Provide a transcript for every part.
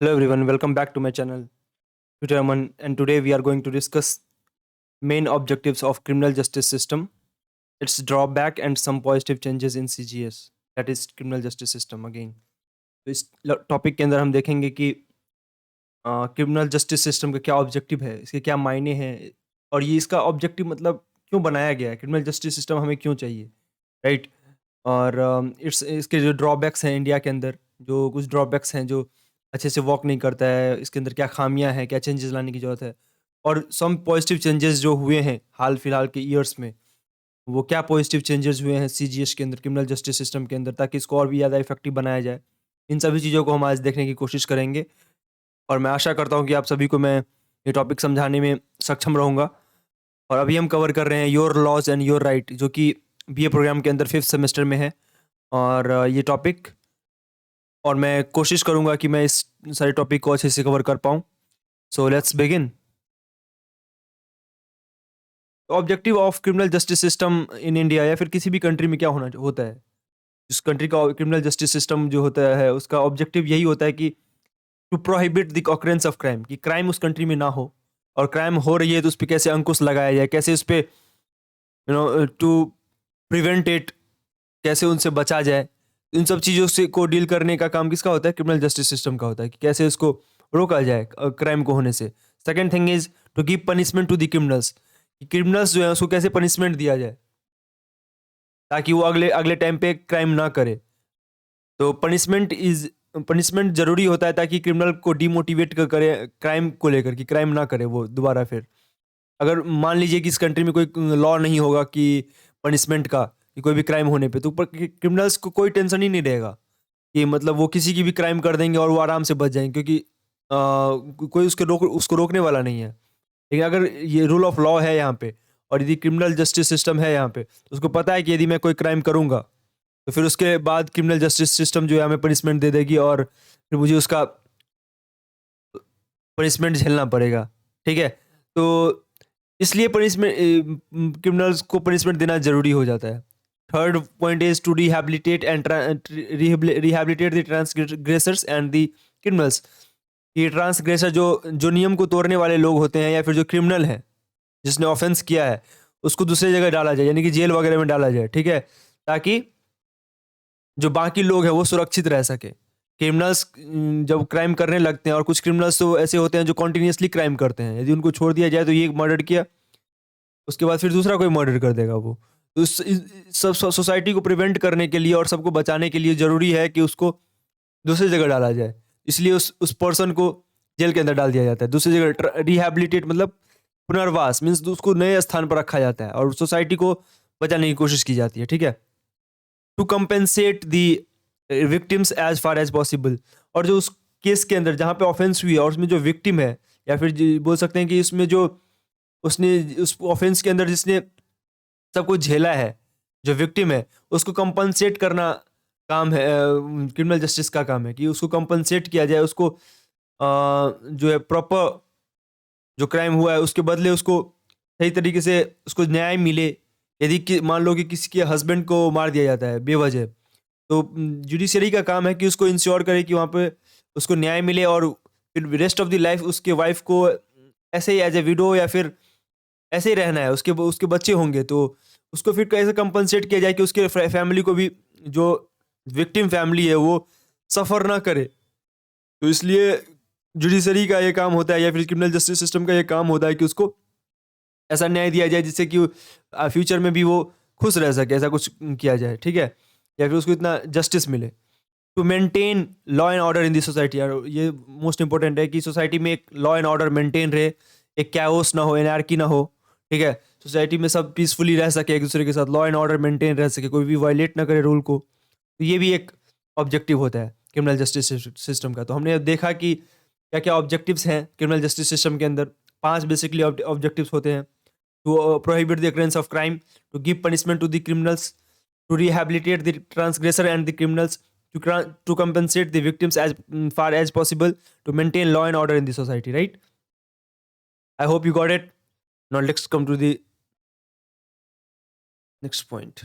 Hello everyone, welcome back to my channel. Today Aman, and today we are going to discuss main objectives of criminal justice system, its drawback and some positive changes in CGS, that is criminal justice system again. तो इस topic के अंदर हम देखेंगे कि criminal justice system का क्या objective है, इसके क्या मायने हैं और ये इसका ऑब्जेक्टिव मतलब क्यों बनाया गया है, क्रिमिनल जस्टिस सिस्टम हमें क्यों चाहिए, राइट? और इट्स इसके जो ड्रॉबैक्स हैं इंडिया के अंदर, जो कुछ ड्रॉबैक्स हैं जो अच्छे से वर्क नहीं करता है, इसके अंदर क्या खामियां हैं, क्या चेंजेस लाने की ज़रूरत है, और सम पॉजिटिव चेंजेस जो हुए हैं हाल फिलहाल के ईयर्स में, वो क्या पॉजिटिव चेंजेस हुए हैं सीजीएस के अंदर, क्रिमिनल जस्टिस सिस्टम के अंदर, ताकि इसको और भी ज़्यादा इफेक्टिव बनाया जाए। इन सभी चीज़ों को हम आज देखने की कोशिश करेंगे और मैं आशा करता हूँ कि आप सभी को मैं ये टॉपिक समझाने में सक्षम रहूँगा। और अभी हम कवर कर रहे हैं your laws and your right, जो कि बीए प्रोग्राम के अंदर 5th सेमेस्टर में है। और ये टॉपिक, और मैं कोशिश करूंगा कि मैं इस सारे टॉपिक को अच्छे से कवर कर पाऊँ। So let's begin. Objective of criminal justice system in India या फिर किसी भी कंट्री में क्या होना होता है, जिस कंट्री का क्रिमिनल जस्टिस सिस्टम जो होता है उसका ऑब्जेक्टिव यही होता है कि to prohibit the occurrence of crime, कि क्राइम उस कंट्री में ना हो, और क्राइम हो रही है तो उस पर कैसे अंकुश लगाया जाए, कैसे उस पर टू प्रिवेंट इट, कैसे उनसे बचा जाए। इन सब चीज़ों से को डील करने का काम किसका होता है? क्रिमिनल जस्टिस सिस्टम का होता है, कि कैसे उसको रोका जाए क्राइम को होने से। Second thing is to give punishment to the criminals, कि क्रिमिनल्स जो है उसको कैसे पनिशमेंट दिया जाए ताकि वो अगले अगले टाइम पे क्राइम ना करे। तो पनिशमेंट जरूरी होता है ताकि क्रिमिनल को डिमोटिवेट करे क्राइम को लेकर, कि क्राइम ना करे वो दोबारा फिर। अगर मान लीजिए कि इस कंट्री में कोई लॉ नहीं होगा कि पनिशमेंट का, कि कोई भी क्राइम होने पे तो क्रिमिनल्स को कोई टेंशन ही नहीं रहेगा, कि मतलब वो किसी की भी क्राइम कर देंगे और वो आराम से बच जाएंगे, क्योंकि कोई उसको रोकने वाला नहीं है। लेकिन अगर ये रूल ऑफ लॉ है यहाँ पे, और यदि क्रिमिनल जस्टिस सिस्टम है यहाँ पे, तो उसको पता है कि यदि मैं कोई क्राइम करूंगा तो फिर उसके बाद क्रिमिनल जस्टिस सिस्टम जो है हमें पनिशमेंट दे देगी, और फिर मुझे उसका पनिशमेंट झेलना पड़ेगा। ठीक है? तो इसलिए पनिशमेंट, क्रिमिनल्स को पनिशमेंट देना जरूरी हो जाता है। Third point is to rehabilitate and rehabilitate the transgressors and the criminals. ये ट्रांसग्रेसर जो जो नियम को तोड़ने वाले लोग होते हैं, या फिर जो क्रिमिनल है जिसने ऑफेंस किया है, उसको दूसरी जगह डाला जाए, यानी कि जेल वगैरह में डाला जाए। ठीक है? ताकि जो बाकी लोग हैं वो सुरक्षित रह सके। क्रिमिनल्स जब क्राइम करने लगते हैं, और कुछ क्रिमिनल्स तो ऐसे होते हैं जो कॉन्टिन्यूसली क्राइम करते हैं, यदि उनको छोड़ दिया जाए तो ये मर्डर किया, उसके बाद फिर दूसरा कोई मर्डर कर देगा वो। तो सब सोसाइटी को प्रिवेंट करने के लिए और सबको बचाने के लिए ज़रूरी है कि उसको दूसरी जगह डाला जाए। इसलिए उस पर्सन को जेल के अंदर डाल दिया जाता है। दूसरी जगह रिहैबिलिटेट मतलब पुनर्वास, मीन्स उसको नए स्थान पर रखा जाता है और सोसाइटी को बचाने की कोशिश की जाती है। ठीक है? To compensate the victims as far as possible. और जो उस केस के अंदर जहाँ पे ऑफेंस हुई है और उसमें जो विक्टिम है, या फिर बोल सकते हैं कि इसमें जो उसने उस ऑफेंस के अंदर जिसने सब कुछ झेला है, जो विक्टिम है, उसको कंपनसेट करना काम है, क्रिमिनल जस्टिस का काम है कि उसको कंपनसेट किया जाए, उसको जो है प्रॉपर जो क्राइम हुआ है उसके बदले उसको सही तरीके से उसको न्याय मिले। यदि मान लो कि किसी के हस्बैंड को मार दिया जाता है बेवजह, तो जुडिशरी का काम है कि उसको इंश्योर करे कि वहाँ पे उसको न्याय मिले, और फिर रेस्ट ऑफ द लाइफ उसके वाइफ को ऐसे ही एज ए विडो या फिर ऐसे ही रहना है, उसके उसके बच्चे होंगे तो उसको फिर कैसे कंपनसेट किया जाए कि उसके फैमिली को भी, जो विक्टिम फैमिली है, वो सफ़र ना करे। तो इसलिए जुडिशरी का ये काम होता है, या फिर क्रिमिनल जस्टिस सिस्टम का ये काम होता है कि उसको ऐसा न्याय दिया जाए जिससे कि फ्यूचर में भी वो खुश रह सके, ऐसा कुछ किया जाए। ठीक है? या फिर उसको इतना जस्टिस मिले। To maintain law and order in the society, और ये मोस्ट इंपॉर्टेंट है कि सोसाइटी में एक लॉ एंड ऑर्डर मेंटेन रहे, एक कैओस ना हो, एनार्की ना हो। ठीक है? सोसाइटी में सब पीसफुली रह सके एक दूसरे के साथ, लॉ एंड ऑर्डर मेंटेन रह सके, कोई भी वायलेट ना करे रूल को। तो ये भी एक ऑब्जेक्टिव होता है क्रिमिनल जस्टिस सिस्टम का। तो हमने देखा कि क्या क्या ऑब्जेक्टिव्स हैं क्रिमिनल जस्टिस सिस्टम के अंदर। 5 बेसिकली ऑब्जेक्टिव्स होते हैं। To prohibit the occurrence of crime, to give punishment to the criminals, to rehabilitate the transgressor and the criminals, to compensate the victims as far as possible, to maintain law and order in the society, right? I hope you got it. Now let's come to the next point.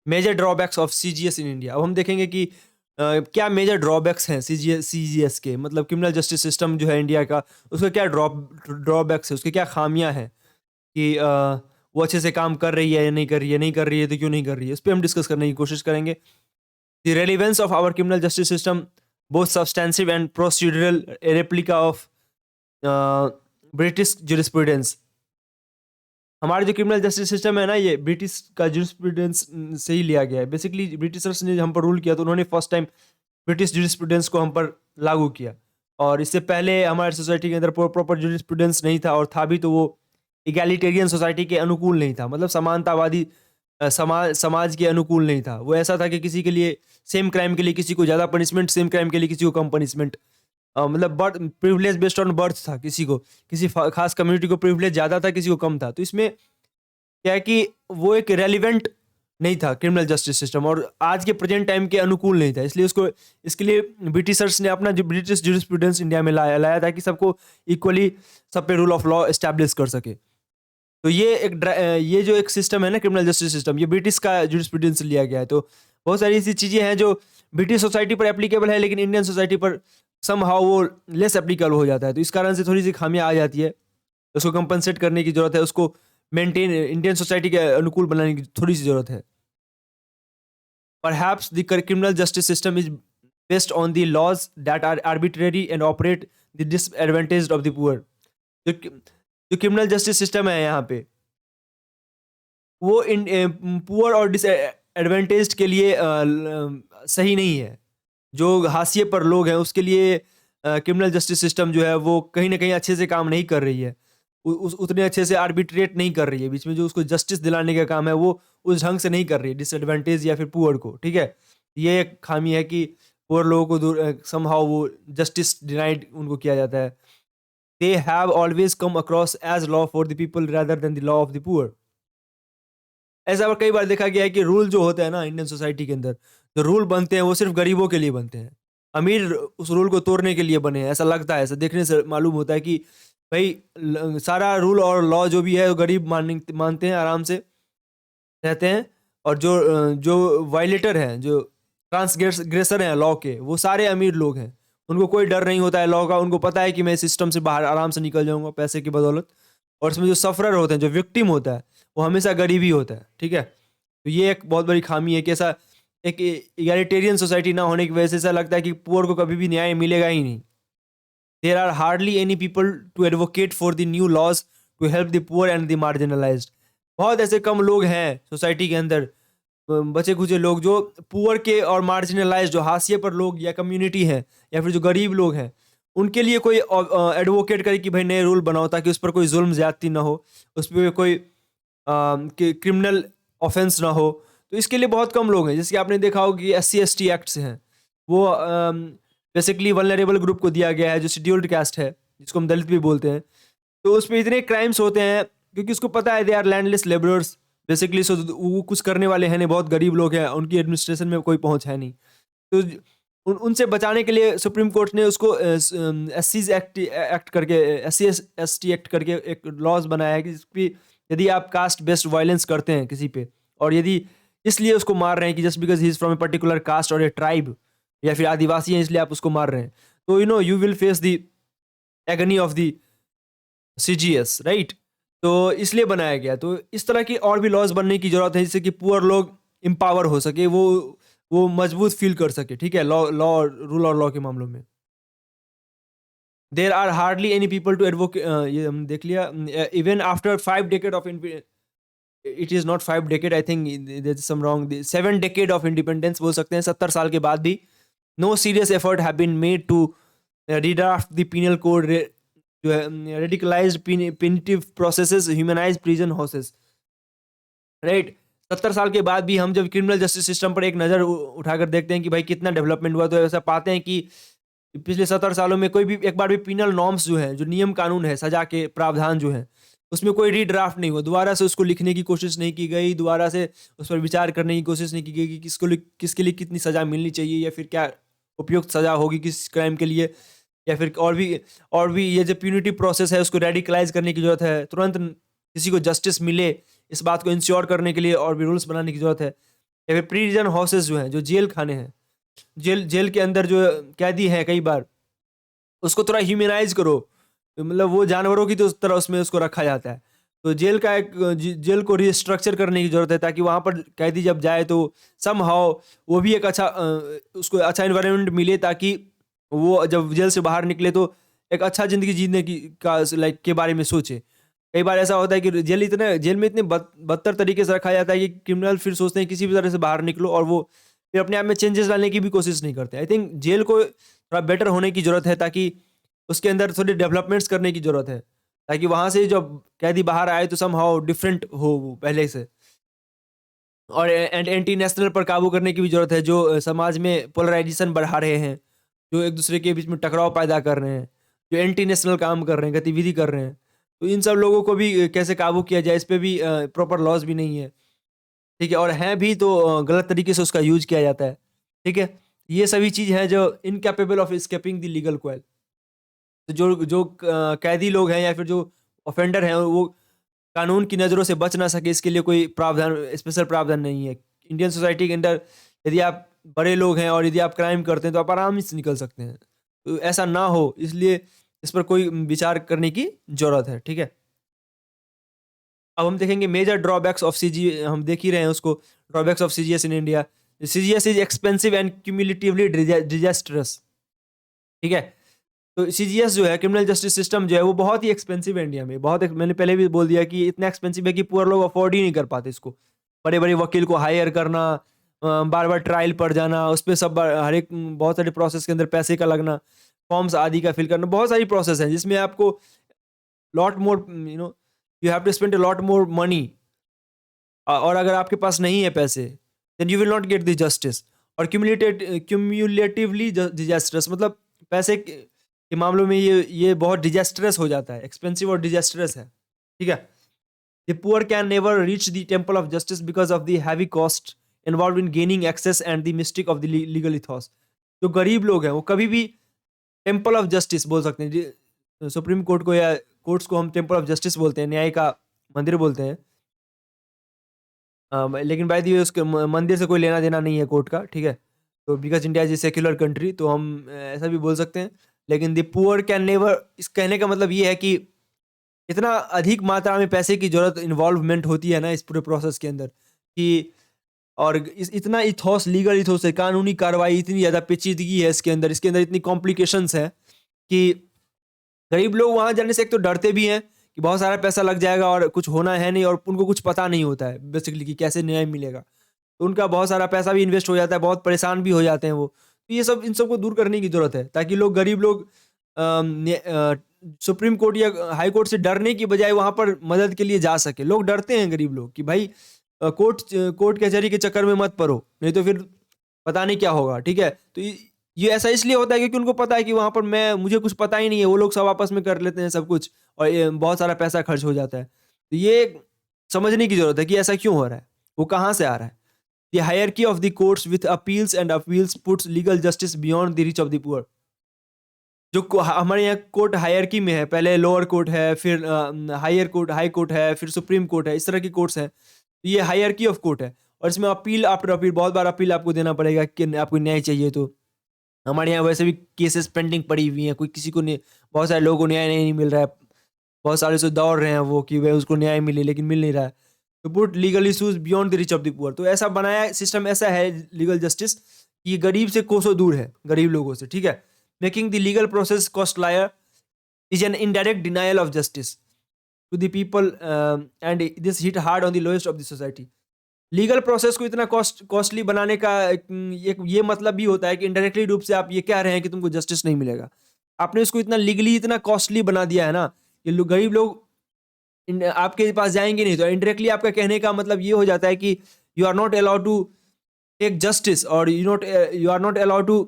Major drawbacks of CGS in India. अब हम देखेंगे कि क्या major drawbacks हैं CGS के, मतलब criminal justice system जो है इंडिया का, उसका क्या ड्रॉबैक्स है, उसकी क्या खामियां हैं कि वो अच्छे से काम कर रही है या नहीं कर रही है, नहीं कर रही है तो क्यों नहीं कर रही है, इस पर हम डिस्कस करने की कोशिश करेंगे. The relevance of our criminal justice system both substantive and procedural, a replica of British jurisprudence. हमारा जो क्रिमिनल जस्टिस सिस्टम है ना, ये ब्रिटिश का जुरिस्प्रूडेंस से ही लिया गया है. बेसिकली ब्रिटिशर्स ने हम पर रूल किया तो उन्होंने फर्स्ट टाइम ब्रिटिश जुरिस्प्रूडेंस को हम पर लागू किया, और इससे पहले हमारी सोसाइटी के अंदर प्रॉपर जुरिस्प्रूडेंस नहीं था, और था भी तो वो इगैलिटेरियन सोसाइटी के अनुकूल नहीं था, मतलब समानतावादी समाज के अनुकूल नहीं था. वो ऐसा था कि किसी के लिए सेम क्राइम के लिए किसी को ज़्यादा पनिशमेंट, सेम क्राइम के लिए किसी को कम पनिशमेंट, मतलब birth privilege based on birth था. किसी को, किसी खास कम्युनिटी को प्रिविलेज ज़्यादा था, किसी को कम था. तो इसमें क्या है कि वो एक रेलिवेंट नहीं था क्रिमिनल जस्टिस सिस्टम, और आज के प्रेजेंट टाइम के अनुकूल नहीं था. इसलिए उसको, इसके लिए ब्रिटिशर्स ने अपना जो ब्रिटिश जुरिस्प्रूडेंस इंडिया में लाया था कि सबको इक्वली, सब पे रूल ऑफ लॉ एस्टैब्लिश कर सके. तो ये जो एक सिस्टम है ना क्रिमिनल जस्टिस सिस्टम, ये ब्रिटिश का जुरिस्प्रूडेंस लिया गया है. तो बहुत सारी ऐसी चीज़ें हैं जो ब्रिटिश सोसाइटी पर एप्लीकेबल है, लेकिन इंडियन सोसाइटी पर समहाउ वो लेस एप्लीकेबल हो जाता है. तो इस कारण से थोड़ी सी खामियां आ जाती है, उसको कंपनसेट करने की जरूरत है, उसको मेंटेन इंडियन सोसाइटी के अनुकूल बनाने की थोड़ी सी जरूरत है. Perhaps the criminal justice system is based on the laws that are arbitrary and operate the disadvantaged of the poor. जो क्रिमिनल जस्टिस सिस्टम है यहाँ पे, वो पुअर और डिसएडवांटेज्ड के लिए सही नहीं है. जो हाशिए पर लोग हैं उसके लिए क्रिमिनल जस्टिस सिस्टम जो है वो कहीं ना कहीं अच्छे से काम नहीं कर रही है, उतने अच्छे से आर्बिट्रेट नहीं कर रही है. बीच में जो उसको जस्टिस दिलाने का काम है वो उस ढंग से नहीं कर रही है, डिसएडवांटेज या फिर पुअर को. ठीक है, ये एक खामी है कि पुअर लोगों को समहाउ वो जस्टिस डिनाइड उनको किया जाता है. They have always come across as law for the people rather than the law of the poor. ऐसा कई बार देखा गया है कि रूल जो होते हैं ना इंडियन सोसाइटी के अंदर, जो रूल बनते हैं वो सिर्फ गरीबों के लिए बनते हैं. अमीर उस रूल को तोड़ने के लिए बने हैं, ऐसा लगता है. ऐसा देखने से मालूम होता है कि भाई सारा रूल और लॉ जो भी है वो गरीब मानते हैं, आराम से रहते हैं. और जो वायलेटर हैं, जो ट्रांसग्रेसर हैं लॉ के, वो सारे अमीर लोग हैं. उनको कोई डर नहीं होता है लॉ का, उनको पता है कि मैं सिस्टम से बाहर आराम से निकल जाऊंगा पैसे की बदौलत. और इसमें जो सफरर होते हैं, जो विक्टिम होता है, वो हमेशा गरीब ही होता है. ठीक है, तो ये एक बहुत बड़ी खामी है कि ऐसा एक इगैलिटेरियन सोसाइटी ना होने की वजह से ऐसा लगता है कि पुअर को कभी भी न्याय मिलेगा ही नहीं. There are hardly any people to advocate for the new laws to help the poor and the marginalised. बहुत ऐसे कम लोग हैं सोसाइटी के अंदर, बचे खुचे लोग, जो पुअर के और मार्जिनलाइज्ड, जो हाशिए पर लोग या कम्युनिटी हैं या फिर जो गरीब लोग हैं, उनके लिए कोई एडवोकेट करे कि भाई नए रूल बनाओ ताकि उस पर कोई जुल्म ज्यादती ना हो, उस पर कोई क्रिमिनल ऑफेंस ना हो. तो इसके लिए बहुत कम लोग हैं. जैसे कि आपने देखा होगा कि SC/ST एक्ट्स हैं, वो बेसिकली वल्नरेबल ग्रुप को दिया गया है, जो शेड्यूल्ड कास्ट है, जिसको हम दलित भी बोलते हैं. तो उस पर इतने क्राइम्स होते हैं क्योंकि उसको पता है they are landless labourers basically. So वो कुछ करने वाले हैं नहीं, बहुत गरीब लोग हैं, उनकी एडमिनिस्ट्रेशन में कोई पहुंच है नहीं. तो उनसे बचाने के लिए सुप्रीम कोर्ट ने उसको SC/ST एक्ट करके एक लॉज बनाया है कि जिसकी यदि आप कास्ट बेस्ड वायलेंस करते हैं किसी पे, और यदि इसलिए उसको मार रहे हैं कि just because he is from a particular caste और ए ट्राइब, या फिर आदिवासी हैं इसलिए आप उसको मार रहे हैं, तो you will face the agony of the CGS, right. तो इसलिए बनाया गया. तो इस तरह की और भी लॉज बनने की जरूरत है जिससे कि पुअर लोग एम्पावर हो सके, वो मजबूत फील कर सके. ठीक है, लॉ रूल और लॉ के मामलों में. There are hardly any people to advocate, ये हम देख लिया. Even after 5 decade of, it is not 5 decade, I think there is some wrong, 7 decade of independence बोल सकते हैं. 70 साल के बाद भी no serious effort have been made to redraft the penal code, जो है radicalised punitive processes, humanise prison houses, right. 70 साल के बाद भी हम जब क्रिमिनल जस्टिस सिस्टम पर एक नज़र उठाकर देखते हैं कि भाई कितना डेवलपमेंट हुआ, तो ऐसा पाते हैं कि पिछले 70 सालों में कोई भी एक बार भी पीनल नॉर्म्स जो है, जो नियम कानून है, सजा के प्रावधान जो है, उसमें कोई रीड्राफ्ट नहीं हुआ, दोबारा से उसको लिखने की कोशिश नहीं की गई, दोबारा से उस पर विचार करने की कोशिश नहीं की गई कि किसके लिए कितनी सज़ा मिलनी चाहिए, या फिर क्या उपयुक्त सज़ा होगी किस क्राइम के लिए, या फिर और भी ये जो प्यूनिटी प्रोसेस है उसको रेडिकलाइज करने की जरूरत है. तुरंत किसी को जस्टिस मिले, इस बात को इंश्योर करने के लिए और भी रूल्स बनाने की जरूरत है. या फिर प्रिजन हाउसेस जो हैं, जो जेल खाने हैं, जेल जेल के अंदर जो कैदी हैं कई बार, उसको थोड़ा ह्यूमनाइज करो, मतलब वो जानवरों की तो तरह उसमें उसको रखा जाता है। तो जेल का एक जेल को रिस्ट्रक्चर करने की जरूरत है, ताकि वहाँ पर कैदी जब जाए तो सम हाउ वो भी एक अच्छा उसको अच्छा इन्वायरमेंट मिले, ताकि वो जब जेल से बाहर निकले तो एक अच्छा जिंदगी जीने की का लाइक के बारे में सोचे। कई बार ऐसा होता है कि जेल में इतने बदतर तरीके से रखा जाता है कि क्रिमिनल फिर सोचते हैं किसी भी तरह से बाहर निकलो, और वो फिर अपने आप में चेंजेस लाने की भी कोशिश नहीं करते। आई थिंक जेल को थोड़ा बेटर होने की जरूरत है, ताकि उसके अंदर थोड़ी डेवलपमेंट्स करने की जरूरत है, ताकि वहां से जब कैदी बाहर आए तो सम हाउ डिफरेंट हो वो पहले से। और एंटी नेशनल पर काबू करने की भी जरूरत है, जो समाज में पोलराइजेशन बढ़ा रहे हैं, जो एक दूसरे के बीच में टकराव पैदा कर रहे हैं, जो एंटी नेशनल काम कर रहे हैं, गतिविधि कर रहे हैं। तो इन सब लोगों को भी कैसे काबू किया जाए, इस पे भी प्रॉपर लॉज भी नहीं है। ठीक है, और हैं भी तो गलत तरीके से उसका यूज किया जाता है। ठीक है, ये सभी चीज है जो incapable of escaping the legal quail. तो जो कैदी लोग हैं या फिर जो ऑफेंडर हैं, वो कानून की नज़रों से बच ना सके, इसके लिए कोई प्रावधान, स्पेशल प्रावधान नहीं है इंडियन सोसाइटी के अंदर। यदि आप बड़े लोग हैं और यदि आप क्राइम करते हैं तो आप आराम से निकल सकते हैं। तो ऐसा ना हो, इसलिए इस पर कोई विचार करने की जरूरत है। ठीक है, अब हम देखेंगे मेजर ड्रॉबैक्स ऑफ सीजी, हम देख ही रहे हैं उसको, drawbacks of CGS in India. CGS is expensive and cumulatively disastrous. ठीक है, तो सीजीएस जो है, क्रिमिनल जस्टिस सिस्टम जो है, वो बहुत ही एक्सपेंसिव है इंडिया में। मैंने पहले भी बोल दिया कि इतना एक्सपेंसिव है कि पुअर लोग अफोर्ड ही नहीं कर पाते इसको। बड़े बड़े वकील को हायर करना, बार बार ट्रायल पर जाना, उस पर सब हर एक बहुत सारे प्रोसेस के अंदर पैसे का लगना, फॉर्म्स आदि का फिल करना, बहुत सारी प्रोसेस है जिसमें आपको lot more you have to spend a lot more money. और अगर आपके पास नहीं है पैसे, then you will not get the justice. और क्यूमुलेटिवली डिजास्टरस, मतलब पैसे के मामलों में ये बहुत डिजास्टरस हो जाता है, एक्सपेंसिव और डिजास्टरस है। ठीक है, the poor can never reach the temple of justice because of the heavy cost involve in gaining access and the mistake of the legal ethos. जो गरीब लोग हैं वो कभी भी टेम्पल ऑफ जस्टिस बोल सकते हैं, सुप्रीम कोर्ट को या कोर्ट्स को हम टेम्पल ऑफ जस्टिस बोलते हैं, न्याय का मंदिर बोलते हैं। लेकिन बाय द वे उसके मंदिर से कोई लेना देना नहीं है कोर्ट का। ठीक है, तो because India is a secular country, तो हम ऐसा भी बोल सकते हैं। लेकिन द पुअर कैन नेवर, इस कहने का मतलब ये है कि इतना अधिक मात्रा में पैसे की जरूरत, इन्वॉल्वमेंट होती है ना इस पूरे प्रोसेस के अंदर, कि और इतना इथोस, लीगल इथोस है, कानूनी कार्रवाई इतनी ज़्यादा पेचीदगी है इसके अंदर इतनी कॉम्प्लिकेशंस है कि गरीब लोग वहां जाने से एक तो डरते भी हैं कि बहुत सारा पैसा लग जाएगा और कुछ होना है नहीं, और उनको कुछ पता नहीं होता है बेसिकली कि कैसे न्याय मिलेगा। तो उनका बहुत सारा पैसा भी इन्वेस्ट हो जाता है, बहुत परेशान भी हो जाते हैं वो। तो ये सब, इन सबको दूर करने की जरूरत है, ताकि लोग, गरीब लोग सुप्रीम कोर्ट या हाई कोर्ट से डरने की बजाय वहां पर मदद के लिए जा सके। लोग डरते हैं गरीब लोग कि भाई कोर्ट कचहरी के चक्कर में मत पड़ो, नहीं तो फिर पता नहीं क्या होगा। ठीक है, तो ये ऐसा इसलिए होता है क्योंकि उनको पता है कि वहां पर मुझे कुछ पता ही नहीं है, वो लोग सब आपस में कर लेते हैं सब कुछ, और ये बहुत सारा पैसा खर्च हो जाता है। तो ये समझने की जरूरत है कि ऐसा क्यों हो रहा है, वो कहाँ से आ रहा है। The hierarchy of the courts with appeals and appeals puts legal justice beyond the reach of the poor. जो हमारे यहाँ कोर्ट हायरकी में है, पहले लोअर कोर्ट है, फिर हायर कोर्ट, हाई कोर्ट है, फिर सुप्रीम कोर्ट है, इस तरह की कोर्ट्स हैं। तो ये हायरकी ऑफ कोर्ट है, और इसमें अपील आफ्टर अपील, बहुत बार अपील आपको देना पड़ेगा कि आपको न्याय चाहिए। तो हमारे यहाँ वैसे भी केसेस पेंडिंग पड़ी हुई हैं, कोई किसी को नहीं, बहुत सारे लोगों को न्याय नहीं मिल रहा है, बहुत सारे से दौड़ रहे हैं वो कि वह उसको न्याय मिले, लेकिन मिल नहीं रहा है। तो put legal issues beyond the rich of the poor. तो ऐसा बनाया सिस्टम, ऐसा है लीगल जस्टिस कि गरीब से कोसों दूर है, गरीब लोगों से। ठीक है, making the legal process cost lawyer is an indirect denial of justice to the people, and this hit hard on the lowest of the society. Legal process को इतना कॉस्टली बनाने का एक ये मतलब भी होता है कि इनडायरेक्टली रूप से आप ये कह रहे हैं कि तुमको जस्टिस नहीं मिलेगा। आपने इसको इतना लीगली इतना कॉस्टली बना दिया है ना कि गरीब लोग आपके पास जाएंगे नहीं। तो इनडायरेक्टली आपका कहने का मतलब ये हो जाता है कि you are not allowed to take justice, और you are not allowed to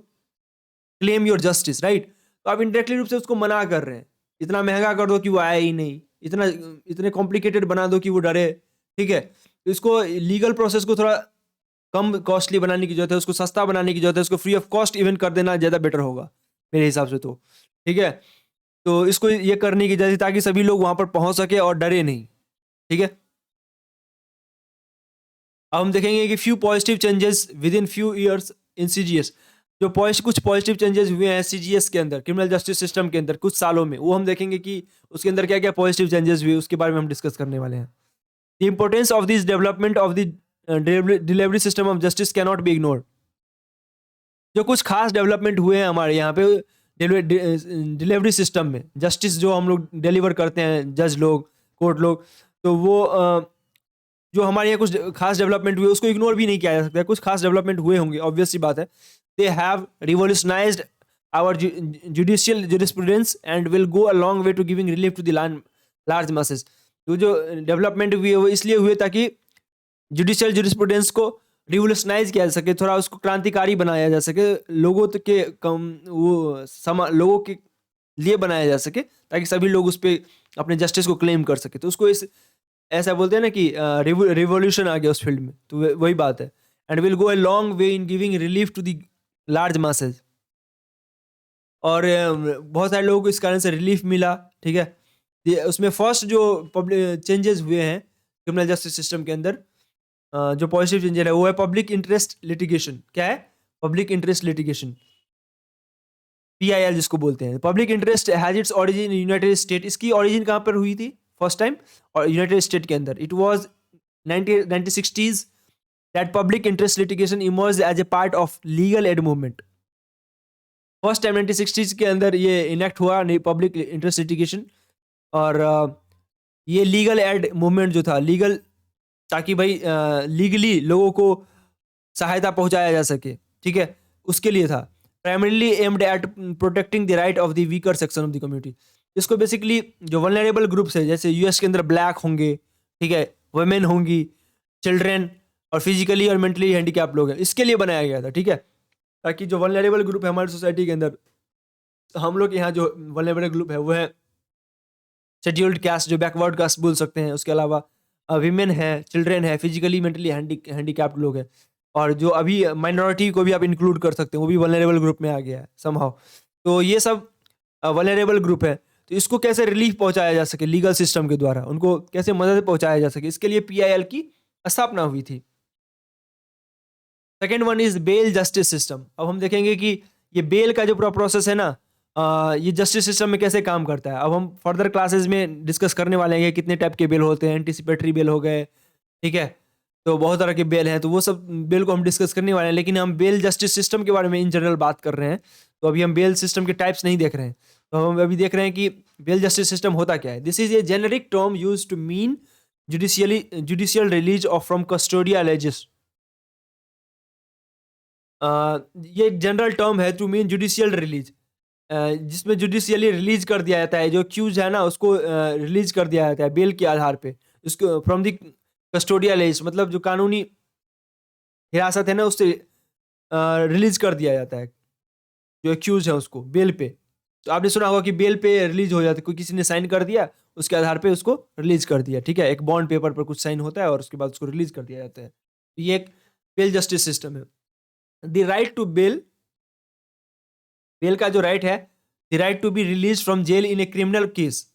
claim your justice, right. तो आप इनडायरेक्टली रूप से उसको मना कर रहे हैं। इतना महंगा कर दो कि वो आया ही नहीं, इतने कॉम्प्लिकेटेड बना दो कि वो डरे। ठीक है, तो इसको लीगल प्रोसेस को थोड़ा कम कॉस्टली बनाने की जरूरत है, उसको सस्ता बनाने की जरूरत है, उसको फ्री ऑफ कॉस्ट इवन कर देना ज़्यादा बेटर होगा मेरे हिसाब से। तो ठीक है, तो इसको ये करने की जरूरत है ताकि सभी लोग वहां पर पहुंच सके और डरे नहीं। ठीक है, अब हम देखेंगे कि few positive changes with in few years in CGS. जो कुछ पॉजिटिव चेंजेस हुए हैं सीजीएस के अंदर, क्रिमिनल जस्टिस सिस्टम के अंदर कुछ सालों में, वो हम देखेंगे कि उसके अंदर क्या क्या पॉजिटिव चेंजेस हुए, उसके बारे में हम डिस्कस करने वाले हैं। The importance of this development of the delivery system of justice cannot be ignored. जो कुछ खास डेवलपमेंट हुए हैं हमारे यहाँ पे डिलीवरी सिस्टम में, जस्टिस जो हम लोग डिलीवर करते हैं, जज लोग, कोर्ट लोग, तो वो जो हमारे यहाँ कुछ खास डेवलपमेंट हुए उसको इग्नोर भी नहीं किया जा सकता। कुछ खास डेवलपमेंट हुए होंगे, ऑब्वियस सी बात है। They have revolutionised our judicial jurisprudence and will go a long way to giving relief to the large masses। तो जो डेवलपमेंट हुई है वो इसलिए हुए ताकि जुडिशियल jurisprudence को रिवोल्यूशनाइज किया जा सके, थोड़ा उसको क्रांतिकारी बनाया जा सके, लोगों तक के लोगों के लिए बनाया जा सके, ताकि सभी लोग उस पर अपने जस्टिस को क्लेम कर सके। तो उसको ऐसा बोलते हैं ना कि रिवोल्यूशन आ गया उस फील्ड में, तो वही बात है। And will go a long way in giving relief to the large masses. और बहुत सारे लोगों को इस कारण से रिलीफ मिला, ठीक है। उसमें फर्स्ट जो चेंजेस हुए हैं क्रिमिनल जस्टिस सिस्टम के अंदर, जो पॉजिटिव चेंजेस है वो है पब्लिक इंटरेस्ट लिटिगेशन। क्या है? पब्लिक इंटरेस्ट लिटिगेशन, PIL जिसको बोलते हैं। Public interest has its origin in United State. इसकी ओरिजिन कहाँ पर हुई थी फर्स्ट टाइम? और यूनाइटेड स्टेट के अंदर। It was 1960s that public interest litigation emerged as a part of legal aid movement. First time 1960s के अंदर ये इनेक्ट हुआ पब्लिक इंटरेस्ट लिटिगेशन। और ये लीगल एड मूवमेंट जो था, लीगल, ताकि भाई लीगली लोगों को सहायता पहुंचाया जा सके, ठीक है, उसके लिए था। Primarily aimed at protecting the right of the weaker section of the community. इसको बेसिकली जो वल्नरेबल ग्रुप्स है, जैसे यूएस के अंदर ब्लैक होंगे, ठीक है, वुमेन होंगी, चिल्ड्रेन और फिजिकली और मेंटली हैंडीकैप लोग हैं, इसके लिए बनाया गया था, ठीक है। ताकि जो वल्नरेबल ग्रुप है हमारी सोसाइटी के अंदर, हम लोग यहाँ जो वल्नरेबल ग्रुप है वो है शेड्यूल्ड कास्ट, जो बैकवर्ड कास्ट बोल सकते हैं। उसके अलावा वीमेन है, चिल्ड्रेन है, फिजिकली मेंटली हैंडीकैप्ड लोग हैं, और जो अभी माइनॉरिटी को भी आप इंक्लूड कर सकते हैं, वो भी वल्नरेबल ग्रुप में आ गया है समहाउ। तो ये सब वल्नरेबल ग्रुप है। तो इसको कैसे रिलीफ पहुंचाया जा सके लीगल सिस्टम के द्वारा, उनको कैसे मदद पहुंचाया जा सके, इसके लिए PIL की स्थापना हुई थी। Second one is bail justice system. अब हम देखेंगे कि ये बेल का जो पूरा प्रोसेस है ना, ये जस्टिस सिस्टम में कैसे काम करता है। अब हम फर्दर क्लासेस में डिस्कस करने वाले हैं कितने टाइप के बेल होते हैं, एंटीसिपेटरी बेल हो गए, ठीक है, तो बहुत तरह के बेल हैं, तो वो सब बेल को हम डिस्कस करने वाले हैं। लेकिन हम बेल जस्टिस सिस्टम के बारे में इन जनरल बात कर रहे हैं, तो अभी हम बेल सिस्टम के टाइप्स नहीं देख रहे हैं। तो हम अभी देख रहे हैं कि बेल जस्टिस सिस्टम होता क्या है। This is a generic term use to mean judicial release of from custodial ages. ये जनरल टर्म है टू मीन जुडिशियल रिलीज, जिसमें जुडिशियली रिलीज कर दिया जाता है, जो एक्यूज है ना उसको रिलीज कर दिया जाता है बेल के आधार पे, उसको फ्रॉम द कस्टोडियल एज, मतलब जो कानूनी हिरासत है ना उससे रिलीज कर दिया जाता है जो एक्यूज है उसको बेल पे। तो आपने सुना होगा कि बेल पे रिलीज हो जाता है, कोई किसी ने साइन कर दिया, उसके आधार पे उसको रिलीज कर दिया, ठीक है, एक बॉन्ड पेपर पर कुछ साइन होता है और उसके बाद उसको रिलीज कर दिया जाता है। ये एक बेल जस्टिस सिस्टम है। The right to bail, bail का जो राइट है, the right to be release from jail in a criminal case.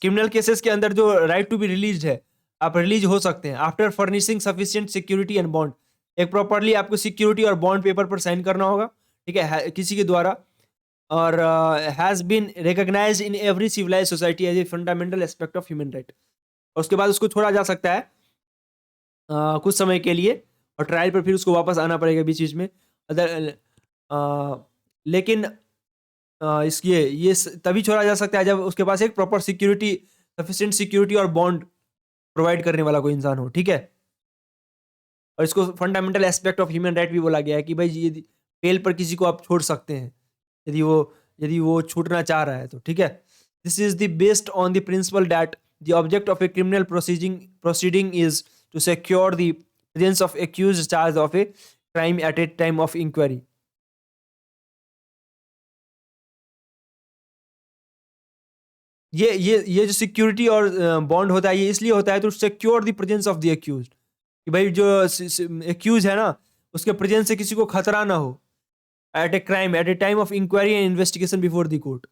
Criminal cases के अंदर जो राइट टू बी रिलीज है, आप रिलीज हो सकते हैं after furnishing sufficient security and bond. एक प्रॉपरली आपको सिक्योरिटी और बॉन्ड पेपर पर साइन करना होगा, ठीक है, किसी के द्वारा, और has been recognised in every civilised society as a fundamental aspect of human right. और उसके बाद उसको छोड़ा जा सकता है कुछ समय के लिए, और ट्रायल पर फिर उसको वापस आना पड़ेगा बीच बीच में। अदर लेकिन ये तभी छोड़ा जा सकता है जब उसके पास एक प्रॉपर सिक्योरिटी, सफिशिएंट सिक्योरिटी और बॉन्ड प्रोवाइड करने वाला कोई इंसान हो, ठीक है। और इसको fundamental aspect of human right भी बोला गया है कि भाई ये बेल पर किसी को आप छोड़ सकते हैं यदि वो छूटना चाह रहा है तो, ठीक है। This is the based on the principle that the object of a criminal proceeding is to secure the presence of accused charge of a crime at a time of inquiry. ये जो सिक्योरिटी और bond होता है, ये इसलिए होता है to secure the presence of the accused, कि भाई जो एक्यूज है ना उसके प्रेजेंस से किसी को खतरा ना हो at a crime at a time of inquiry and investigation before the court,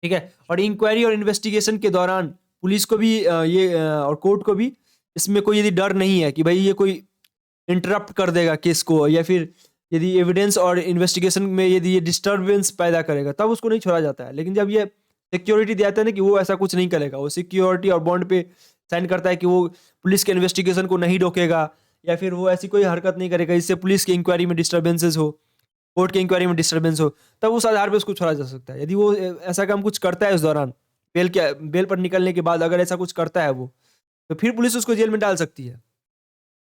ठीक है। और इंक्वायरी और इन्वेस्टिगेशन के दौरान पुलिस को भी और कोर्ट को भी इसमें कोई यदि डर नहीं है कि भाई ये कोई इंटरप्ट कर देगा केस को, या फिर यदि एविडेंस और इन्वेस्टिगेशन में यदि ये डिस्टर्बेंस पैदा करेगा तब उसको नहीं छोड़ा जाता है। लेकिन जब ये सिक्योरिटी दिया जाता है ना कि वो ऐसा कुछ नहीं करेगा, वो सिक्योरिटी और बॉन्ड पे साइन करता है कि वो पुलिस के इन्वेस्टिगेशन को नहीं रोकेगा या फिर वो ऐसी कोई हरकत नहीं करेगा जिससे पुलिस की इंक्वायरी में डिस्टर्बेंसेस हो, कोर्ट की इंक्वायरी में डिस्टर्बेंस हो, तब उस आधार पर उसको छोड़ा जा सकता है। यदि वो ऐसा काम कुछ करता है उस दौरान, बेल पर निकलने के बाद अगर ऐसा कुछ करता है वो, तो फिर पुलिस उसको जेल में डाल सकती है।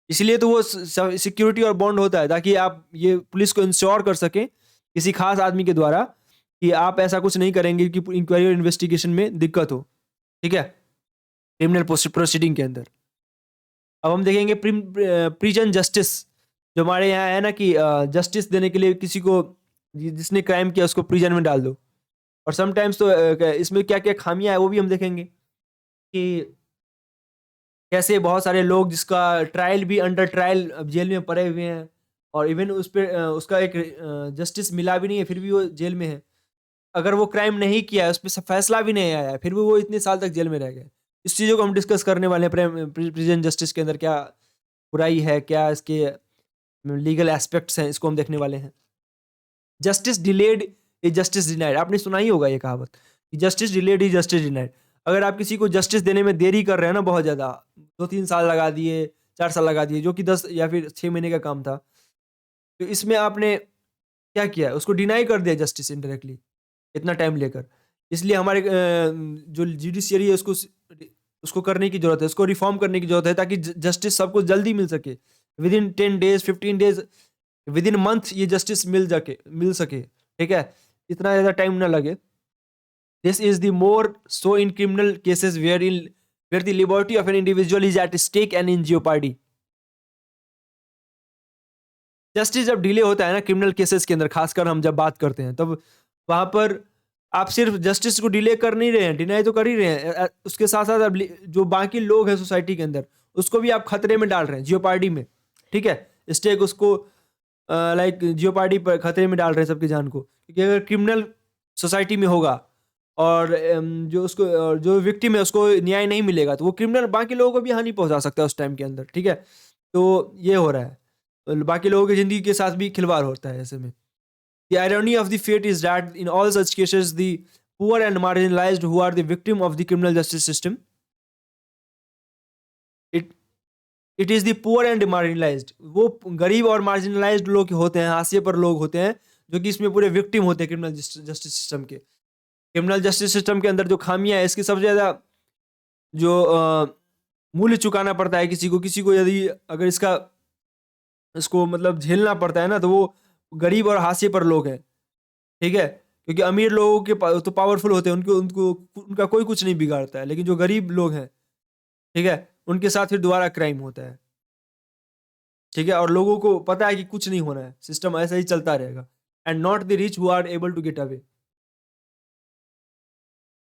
इसलिए तो वो सिक्योरिटी और बॉन्ड होता है, ताकि आप ये पुलिस को इंश्योर कर सकें किसी खास आदमी के द्वारा कि आप ऐसा कुछ नहीं करेंगे कि इंक्वायरी और इन्वेस्टिगेशन में दिक्कत हो। ठीक है, क्रिमिनल प्रोसीडिंग के अंदर। अब हम देखेंगे प्रिजन जस्टिस, जो हमारे यहाँ है ना कि जस्टिस देने के लिए किसी को जिसने क्राइम किया उसको प्रिजन में डाल दो। और समटाइम्स तो इसमें क्या क्या खामियां है वो भी हम देखेंगे कि कैसे बहुत सारे लोग जिसका ट्रायल भी अंडर ट्रायल अब जेल में पड़े हुए हैं और इवन उस पर उसका एक जस्टिस मिला भी नहीं है, फिर भी वो जेल में है। अगर वो क्राइम नहीं किया है, उस पर फैसला भी नहीं आया है, फिर भी वो इतने साल तक जेल में रह गए। इस चीज़ों को हम डिस्कस करने वाले हैं, प्रिजन जस्टिस के अंदर क्या बुराई है, क्या इसके लीगल एस्पेक्ट्स हैं, इसको हम देखने वाले हैं। Justice delayed is justice denied, आपने सुना ही होगा ये कहावत कि justice delayed is justice denied. अगर आप किसी को जस्टिस देने में देरी कर रहे हैं ना, बहुत ज़्यादा 2-3 साल लगा दिए, 4 साल लगा दिए, जो कि 10 या फिर 6 महीने का काम था, तो इसमें आपने क्या किया है, उसको डिनाई कर दिया जस्टिस इनडायरेक्टली इतना टाइम लेकर। इसलिए हमारे जो जुडिशियरी है उसको करने की जरूरत है, उसको रिफॉर्म करने की जरूरत है, ताकि जस्टिस सबको जल्दी मिल सके। Within 10 days 15 days, within month ये जस्टिस मिल सके। ठीक है, इतना ज़्यादा टाइम ना लगे। This is the more so in criminal cases where the liberty of an individual is at stake and in jeopardy. Justice जब डिले होता है ना क्रिमिनल केसेस के अंदर, खासकर हम जब बात करते हैं, तब वहां पर आप सिर्फ जस्टिस को डिले कर नहीं रहे हैं, डिनाई तो कर ही रहे हैं, उसके साथ साथ अब जो बाकी लोग हैं सोसाइटी के अंदर उसको भी आप खतरे में डाल रहे हैं जियोपार्डी में। ठीक है, स्टेक उसको लाइक जियोपार्डी पर खतरे में डाल रहे हैं सबकी जान को, क्योंकि अगर क्रिमिनल सोसाइटी में होगा और जो विक्टिम है उसको न्याय नहीं मिलेगा, तो वो क्रिमिनल बाकी लोगों को भी हानि पहुंचा सकता है उस टाइम के अंदर। ठीक है, तो ये हो रहा है, बाकी लोगों की ज़िंदगी के साथ भी खिलवाड़ होता है ऐसे में। The irony of the fate is that in all such cases, the poor and marginalized who are the victim of the criminal justice system, it it is the poor and marginalized, वो गरीब और marginalized लोग होते हैं, हाशिए पर लोग होते हैं, जो कि इसमें पूरे victim होते हैं क्रिमिनल जस्टिस सिस्टम के। क्रिमिनल जस्टिस सिस्टम के अंदर जो खामियां है, इसकी सबसे ज़्यादा जो मूल्य चुकाना पड़ता है किसी को यदि अगर इसको मतलब झेलना पड़ता है ना, तो वो गरीब और हाशिए पर लोग हैं। ठीक है, क्योंकि अमीर लोगों के तो पावरफुल होते हैं, उनका कोई कुछ नहीं बिगाड़ता है, लेकिन जो गरीब लोग हैं, ठीक है, उनके साथ फिर दोबारा क्राइम होता है। ठीक है, और लोगों को पता है कि कुछ नहीं होना है, सिस्टम ऐसा ही चलता रहेगा। And not the rich who are able to get away.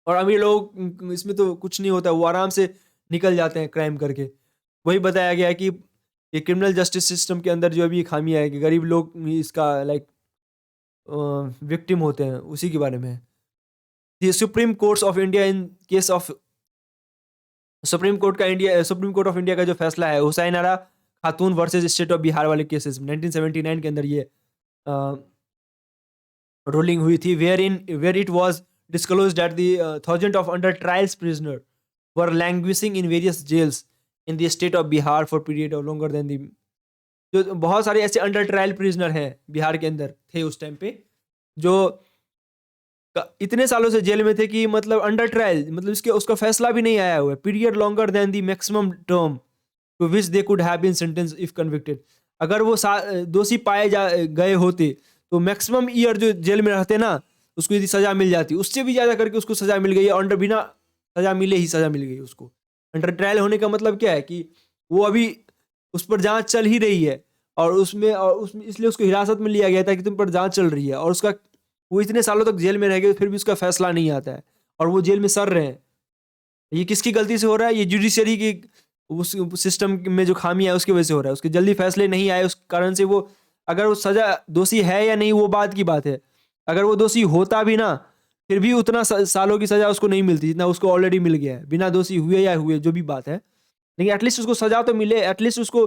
और अमीर लोग इसमें तो कुछ नहीं होता, वो आराम से निकल जाते हैं क्राइम करके। वही बताया गया है कि ये क्रिमिनल जस्टिस सिस्टम के अंदर जो अभी खामियां है कि गरीब लोग इसका लाइक विक्टिम होते हैं, उसी के बारे में है। The supreme courts of India in case of supreme court of India का जो फैसला है हुसैन आरा खातून वर्सेस स्टेट ऑफ बिहार वाले केसेस 1979 के अंदर ये रूलिंग हुई थी, where it was disclosed that the thousand of under trials prisoner were languishing in various jails in the state of Bihar for period of longer than the, जो बहुत सारे ऐसे अंडर ट्रायल प्रिजनर हैं बिहार के अंदर थे उस टाइम पे, जो इतने सालों से जेल में थे कि मतलब अंडर ट्रायल, मतलब उसका फैसला भी नहीं आया हुआ है, period longer than the maximum term to which they could have been sentence if convicted. अगर वो दोषी पाए गए होते तो मैक्सिमम ईयर जो जेल में रहते ना, उसको यदि सजा मिल जाती, उससे भी ज़्यादा करके उसको सजा मिल गई, अंडर बिना सजा मिले ही सजा मिल गई उसको। अंडर ट्रायल होने का मतलब क्या है कि वो अभी उस पर जांच चल ही रही है, और उसमें इसलिए उसको हिरासत में लिया गया था कि तुम पर जांच चल रही है, और वो इतने सालों तक जेल में रह गए, फिर भी उसका फैसला नहीं आता है और वो जेल में सड़ रहे हैं। ये किसकी गलती से हो रहा है? ये जुडिशरी की उस सिस्टम में जो खामी है उसकी वजह से हो रहा है। उसके जल्दी फैसले नहीं आए, उस कारण से वो, अगर वो सजा दोषी है या नहीं वो बात की बात है, अगर वो दोषी होता भी ना, फिर भी उतना सालों की सजा उसको नहीं मिलती जितना उसको ऑलरेडी मिल गया है, बिना दोषी हुए या हुए जो भी बात है। लेकिन एटलीस्ट उसको सजा तो मिले, एटलीस्ट उसको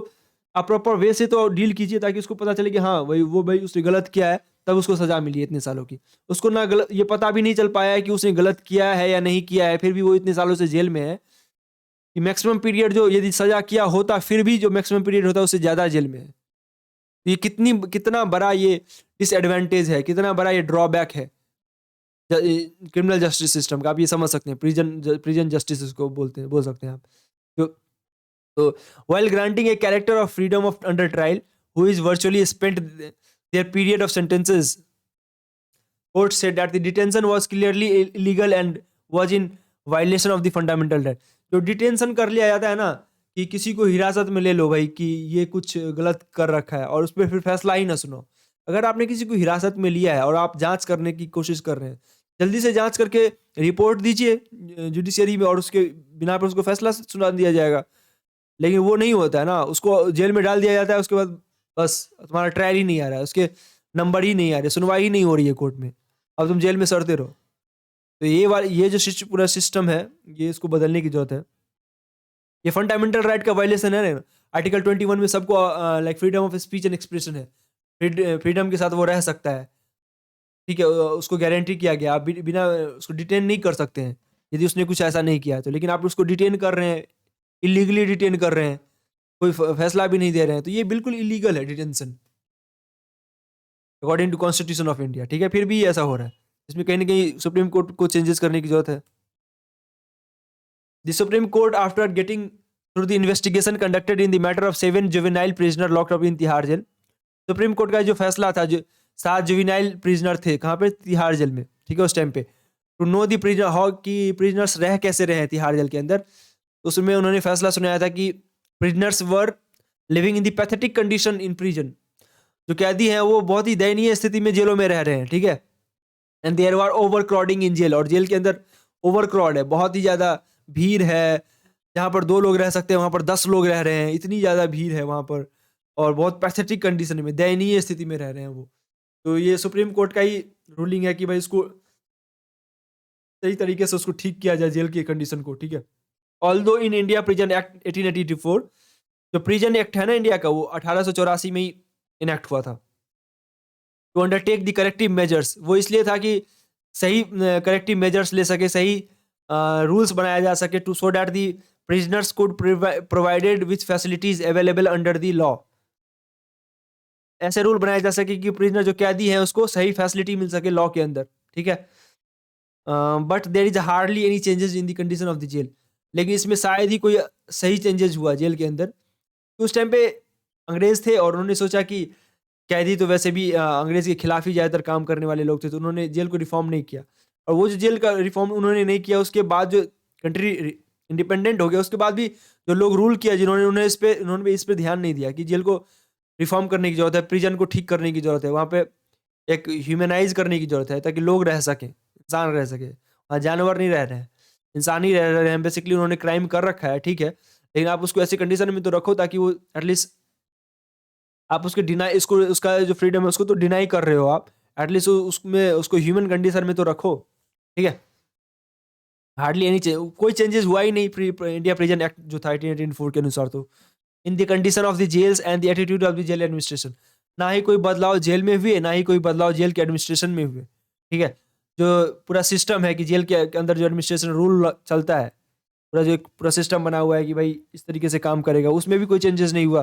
आप प्रॉपर वे से तो डील कीजिए ताकि उसको पता चले कि हाँ भाई उसने गलत किया है, तब उसको सजा मिली है इतने सालों की। उसको ना गलत, ये पता भी नहीं चल पाया है कि उसने गलत किया है या नहीं किया है, फिर भी वो इतने सालों से जेल में है। कि मैक्सिमम पीरियड जो यदि सजा किया होता फिर भी जो मैक्सिमम पीरियड होता है उससे ज़्यादा जेल में है। ये कितना बड़ा ये डिसएडवांटेज है, कितना बड़ा ये ड्रॉबैक है क्रिमिनल जस्टिस सिस्टम का। आप ये समझ सकते हैं, प्रिजन जस्टिस इसको बोल सकते हैं आप। तो So, while granting a character of freedom of under trial, who is virtually spent their period of sentences, court said that the detention was clearly illegal and was in violation of the fundamental right. जो detention कर लिया जाता है ना, कि किसी को हिरासत में ले लो भाई कि ये कुछ गलत कर रखा है, और उस पर फिर फैसला ही ना सुनो। अगर आपने किसी को हिरासत में लिया है और आप जांच करने की कोशिश कर रहे हैं, जल्दी से जांच करके रिपोर्ट दीजिए जुडिशियरी में, और उसके बिना पर उसको फैसला सुना दिया जाएगा। लेकिन वो नहीं होता है ना, उसको जेल में डाल दिया जाता है, उसके बाद बस तुम्हारा ट्रायल ही नहीं आ रहा है, उसके नंबर ही नहीं आ रहे, सुनवाई ही नहीं हो रही है कोर्ट में, अब तुम जेल में सड़ते रहो। तो ये जो पूरा सिस्टम है, ये इसको बदलने की जरूरत है। ये फंडामेंटल राइट का वायलेशन है ना। आर्टिकल 21 में सबको like freedom of speech and expression है, फ्रीडम के साथ वो रह सकता है, ठीक है, उसको गारंटी किया गया। आप बिना उसको डिटेन नहीं कर सकते हैं यदि उसने कुछ ऐसा नहीं किया है तो। लेकिन आप उसको डिटेन कर रहे हैं, इलीगली डिटेन कर रहे हैं, कोई फैसला भी नहीं दे रहे हैं, तो ये बिल्कुल इलीगल है detention according to constitution of India. ठीक है, फिर भी ऐसा हो रहा है, इसमें कहीं ना कहीं सुप्रीम कोर्ट को चेंजेस करने की जरूरत है। The supreme Court after getting through the investigation conducted in the matter of 7 juvenile prisoner locked up in Tihar jail. Supreme Court का जो फैसला था, जो 7 जुवेनाइल प्रिजनर थे कहाँ पे, तिहाड़ जेल में, ठीक है, उस टाइम पे, to know the prisoner how की प्रिजनर्स रह कैसे रहे तिहाड़ जेल के अंदर। उसमें उन्होंने फैसला सुनाया था कि prisoners were living in the pathetic condition in prison. जो कैदी हैं वो बहुत ही दयनीय स्थिति में जेलों में रह रहे हैं, ठीक है। And there were over crowding in jail, और जेल के अंदर ओवर क्राउड है, बहुत ही ज़्यादा भीड़ है। जहाँ पर 2 लोग रह सकते हैं वहाँ पर 10 लोग रह रहे हैं, इतनी ज़्यादा भीड़ है वहाँ पर, और बहुत पैथेटिक कंडीशन में, दयनीय स्थिति में रह रहे हैं वो। तो ये सुप्रीम कोर्ट का ही रूलिंग है कि भाई इसको सही तरीके से उसको ठीक किया जाए जेल की कंडीशन को, ठीक है। Although in India prison act 1884, जो प्रिजन एक्ट है ना इंडिया का, वो 1884 में ही इनेक्ट हुआ था। To undertake the corrective measures, वो इसलिए था कि सही करेक्टिव मेजर्स ले सके, सही रूल्स बनाया जा सके, to so that the prisoners could provided with facilities available under the law. ऐसे रूल बनाए जा सके कि प्रिजनर जो कैदी है उसको सही फैसिलिटी मिल सके लॉ के अंदर, ठीक है। But there is hardly any changes in the condition of the jail, लेकिन इसमें शायद ही कोई सही चेंजेस हुआ जेल के अंदर। तो उस टाइम पे अंग्रेज थे और उन्होंने सोचा कि कैदी तो वैसे भी अंग्रेज के खिलाफ ही ज़्यादातर काम करने वाले लोग थे, तो उन्होंने जेल को रिफॉर्म नहीं किया। और वो जो जेल का रिफॉर्म उन्होंने नहीं किया, उसके बाद जो कंट्री इंडिपेंडेंट हो गया, उसके बाद भी जो लोग रूल किया जिन्होंने, उन्होंने इस पे ध्यान नहीं दिया कि जेल को रिफॉर्म करने की जरूरत है, प्रिजन को ठीक करने की जरूरत है, वहाँ पे एक ह्यूमनाइज करने की जरूरत है ताकि लोग रह सकें, इंसान रह सके। वहाँ जानवर नहीं रह रहे हैं, इंसान ही रह रहे हैं बेसिकली। उन्होंने क्राइम कर रखा है, ठीक है, लेकिन आप उसको ऐसी कंडीशन में तो रखो ताकि वो एटलीस्ट, आप उसके डिनाई, इसको उसका जो फ्रीडम है उसको तो डिनाई कर रहे हो आप, एटलीस्ट उसमें उसको ह्यूमन कंडीशन में तो रखो, ठीक है। हार्डली एनी कोई चेंजेस हुआ ही नहीं इंडिया प्रिजन एक्ट जो था 1884 के अनुसार। तो in the condition of the jails and the attitude of the jail administration, ना ही कोई बदलाव जेल में हुए, ना ही कोई बदलाव जेल के एडमिनिस्ट्रेशन में हुए, ठीक है। जो पूरा सिस्टम है कि जेल के अंदर जो एडमिनिस्ट्रेशन रूल चलता है, पूरा जो एक पूरा सिस्टम बना हुआ है कि भाई इस तरीके से काम करेगा, उसमें भी कोई चेंजेस नहीं हुआ।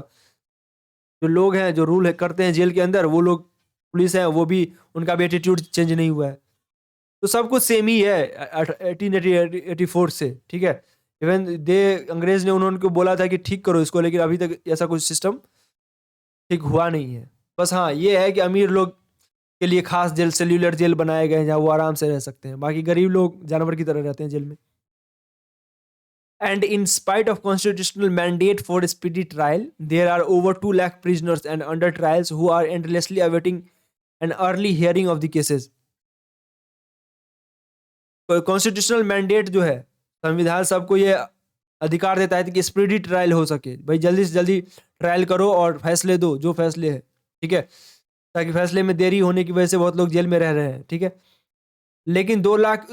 जो लोग हैं जो रूल करते हैं जेल के अंदर, वो लोग पुलिस है, वो भी, उनका भी एटीट्यूड चेंज नहीं हुआ है। तो सब कुछ सेम ही है 1884 से, ठीक है। इवन दे अंग्रेज ने उन्होंने बोला था कि ठीक करो इसको, लेकिन अभी तक ऐसा कुछ सिस्टम ठीक हुआ नहीं है। बस हाँ ये है कि अमीर लोग के लिए खास जेल, सेल्यूलर जेल बनाए गए हैं जहाँ वो आराम से रह सकते हैं, बाकी गरीब लोग जानवर की तरह रहते हैं जेल में। And in spite of constitutional mandate for speedy trial, there are over 2 lakh prisoners and under trials who are endlessly awaiting an early hearing of the cases. Constitutional mandate जो है, संविधान सबको ये अधिकार देता है कि स्पीडी ट्रायल हो सके, भाई जल्दी से जल्दी ट्रायल करो और फैसले दो जो फैसले है, ठीक है, ताकि फैसले में देरी होने की वजह से बहुत लोग जेल में रह रहे हैं, ठीक है। लेकिन 2 lakh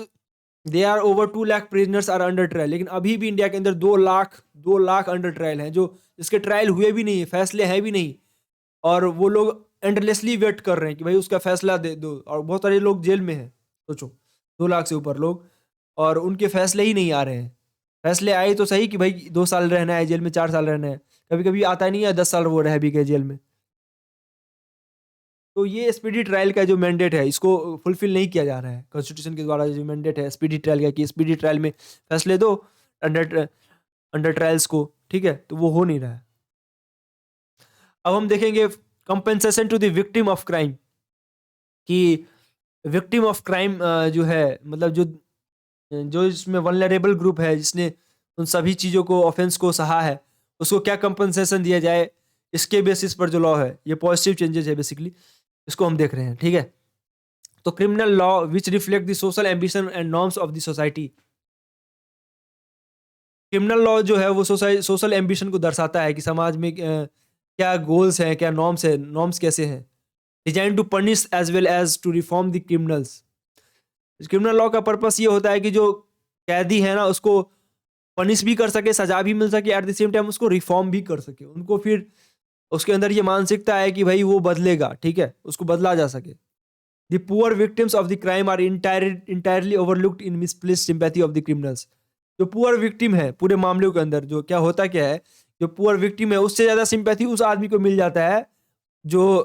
they are over 2 lakh prisoners are under trial, लेकिन अभी भी इंडिया के अंदर 2 लाख अंडर ट्रायल हैं, जो जिसके ट्रायल हुए भी नहीं है, फैसले हैं भी नहीं, और वो लोग एंडलेसली वेट कर रहे हैं कि भाई उसका फैसला दे दो, और बहुत सारे लोग जेल में हैं, सोचो 2 लाख से ऊपर लोग, और उनके फैसले ही नहीं आ रहे हैं। फैसले आए तो सही कि भाई 2 साल रहना है जेल में, 4 साल रहना है, कभी कभी आता नहीं है 10 साल वो रह भी गए जेल में। तो ये स्पीडी ट्रायल का जो मैंडेट है इसको फुलफिल नहीं किया जा रहा है, कॉन्स्टिट्यूशन के द्वारा जो मैंडेट है स्पीडी ट्रायल का कि स्पीडी ट्रायल में फैसले दो अंडर अंडर ट्रायल्स को, ठीक है, तो वो हो नहीं रहा है। अब हम देखेंगे compensation to the victim of crime, कि विक्टिम ऑफ क्राइम जो है, मतलब जो जो इसमें वल्नरेबल ग्रुप है, जिसने उन सभी चीज़ों को, ऑफेंस को सहा है, उसको क्या कंपनसेशन दिया जाए, इसके बेसिस पर जो लॉ है, ये पॉजिटिव चेंजेस है बेसिकली, इसको हम देख रहे हैं, ठीक है। तो criminal law which reflect the social ambition and norms of the society, criminal law जो है वो सोशल एम्बिशन को दर्शाता है कि समाज में क्या गोल्स हैं, क्या नॉर्म्स है, नॉर्म्स कैसे हैं, design to punish as well as to reform the criminals. Criminal law का पर्पस ये होता है कि जो कैदी है ना उसको पनिश भी कर सके, सजा भी मिल सके, एट द सेम टाइम उसको रिफॉर्म भी कर सके, उनको फिर उसके अंदर ये मानसिकता है कि भाई वो बदलेगा, ठीक है, उसको बदला जा सके। The poor victims of the crime are entirely overlooked in misplaced sympathy of the criminals. जो पुअर विक्टिम है पूरे मामले के अंदर, जो क्या होता क्या है, जो पुअर विक्टिम है उससे ज्यादा सिंपैथी उस आदमी को मिल जाता है जो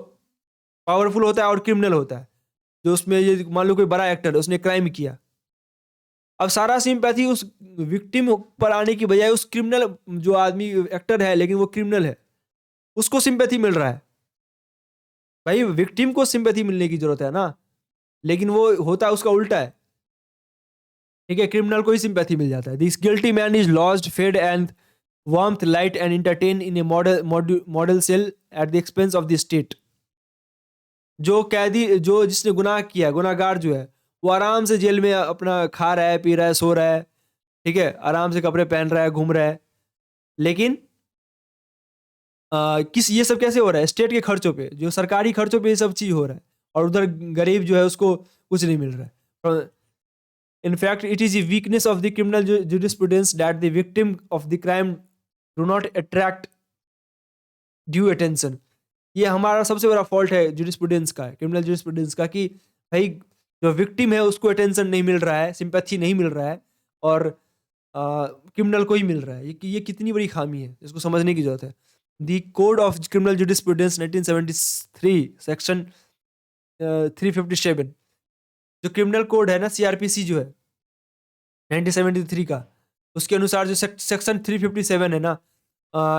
पावरफुल होता है और क्रिमिनल होता है। जो उसमें ये मान लो कोई बड़ा एक्टर है, उसने क्राइम किया, अब सारा सिंपैथी उस विक्टिम पर आने की बजाय उस क्रिमिनल, जो आदमी एक्टर है लेकिन वो क्रिमिनल है, उसको सिंपैथी मिल रहा है। भाई विक्टिम को सिंपैथी मिलने की जरूरत है ना, लेकिन वो होता उसका उल्टा है, ठीक है, क्रिमिनल को ही सिंपैथी मिल जाता है। This guilty man is lost fed and warmth light and entertain in a model cell at the expense of the state. जो कैदी, जो जिसने गुनाह किया, गुनाहगार जो है, वो आराम से जेल में अपना खा रहा है, पी रहा है, सो रहा है, ठीक है, आराम से कपड़े पहन रहा है, घूम रहा है, लेकिन किस ये सब कैसे हो रहा है, स्टेट के खर्चों पे, जो सरकारी खर्चों पे ये सब चीज हो रहा है, और उधर गरीब जो है उसको कुछ नहीं मिल रहा है। In fact it is the weakness of the criminal jurisprudence that the victim of the crime do not attract due attention. ये हमारा सबसे बड़ा फॉल्ट है jurisprudence का, क्रिमिनल jurisprudence का, कि भाई जो विक्टिम है उसको अटेंशन नहीं मिल रहा है, सिंपैथी नहीं मिल रहा है, और क्रिमिनल को ही मिल रहा है। ये कितनी बड़ी खामी है, इसको समझने की जरूरत है। The code of criminal jurisprudence 1973 section 357, जो क्रिमिनल कोड है ना, सीआरपीसी जो है 1973 का, उसके अनुसार जो सेक्शन 357 है ना,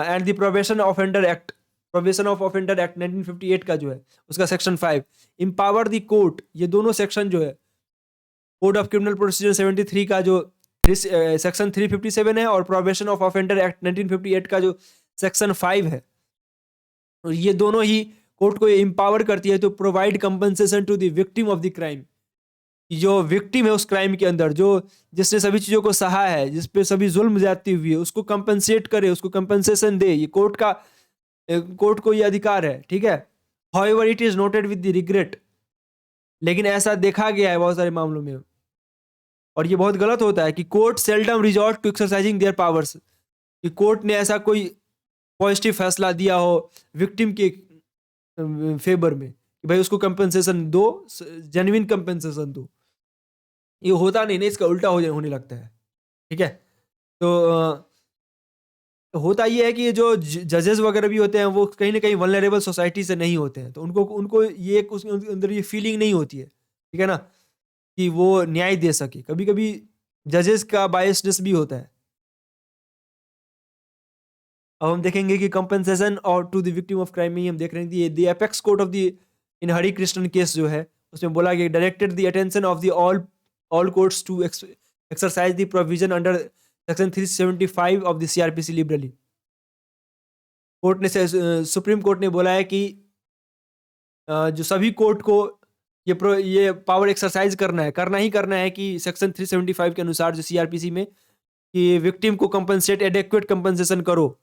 and the probation of offender act 1958 का जो है, उसका सेक्शन 5 इम्पावर द कोर्ट। ये दोनों सेक्शन जो है कोड ऑफ क्रिमिनल प्रोसीजर 73 का जो सेक्शन 357 है, और प्रोबेशन ऑफ ऑफेंडर एक्ट 1958 का जो सेक्शन 5 है, और ये दोनों ही कोर्ट को एम्पावर करती है to provide compensation to the victim of the crime. जो विक्टिम है उस क्राइम के अंदर, जो जिसने सभी चीजों को सहा है, जिस पे सभी जुल्म ज्यादती हुई है, उसको कंपनसेट करे, उसको कंपनसेशन दे, ये कोर्ट को ये अधिकार है, ठीक है। However it is noted with the regret, लेकिन ऐसा देखा गया है बहुत सारे मामलों में, और ये बहुत गलत होता है कि court seldom resort to exercising their powers, कि कोर्ट ने ऐसा कोई पॉजिटिव फैसला दिया हो विक्टिम के फेवर में कि भाई उसको कंपनसेशन दो, जेन्युइन कंपनसेशन दो। ये होता नहीं ना, इसका उल्टा होने लगता है, ठीक है। तो होता ये है कि जो जजेस वगैरह भी होते हैं वो कहीं ना कहीं वल्नरेबल सोसाइटी से नहीं होते हैं, तो उनको उनको ये उसके अंदर ये फीलिंग नहीं होती है, ठीक है ना, कि वो न्याय दे सके। कभी कभी जजेस का बायसनेस भी होता है। अब हम देखेंगे कि कंपनसेशन और to the victim of crime में ही हम देख रहे हैं कि the apex court of the in Hari Krishnan case जो है, उसमें बोला गया directed the attention of the all courts to exercise the provision under section 375 of the CrPC liberally. Court ने, सुप्रीम कोर्ट ने बोला है कि जो सभी कोर्ट को ये पावर एक्सरसाइज करना ही करना है कि सेक्शन 375 के अनुसार जो सीआरपीसी में, कि विक्टिम को कंपनसेट एडेक्वेट कंपनसेशन करो